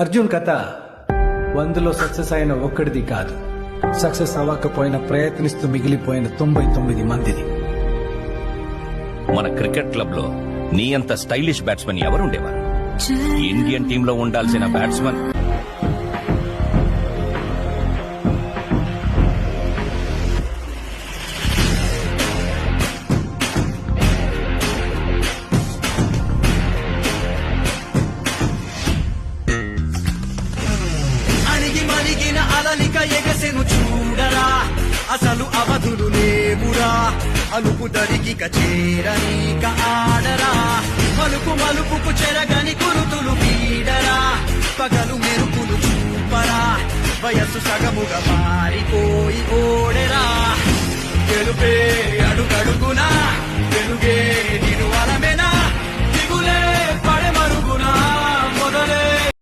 అర్జున్ కథ 100లో సక్సెస్ అయిన ఒక్కడిది కాదు, సక్సెస్ అవ్వకపోయినా ప్రయత్నిస్తూ మిగిలిపోయిన 99 మందిది. మన క్రికెట్ క్లబ్ లో నీ అంత స్టైలిష్ బ్యాట్స్మెన్ ఎవరుండేవారు? ఇండియన్ టీంలో ఉండాల్సిన బ్యాట్స్మెన్ మలిగిన అలలిక ఎగసెను చూడరా, అసలు అవధులు లేవురా, అలుపు దరికిక చేరనీక ఆడరా, మలుపు మలుపుకు చెరగని గురుతులు వీడరా, పగలు మెరుపులు చూపరా, వయస్సు సగముగా మారిపోయి ఓడెరా, గెలుపే అడుగడుగునా వెలుగే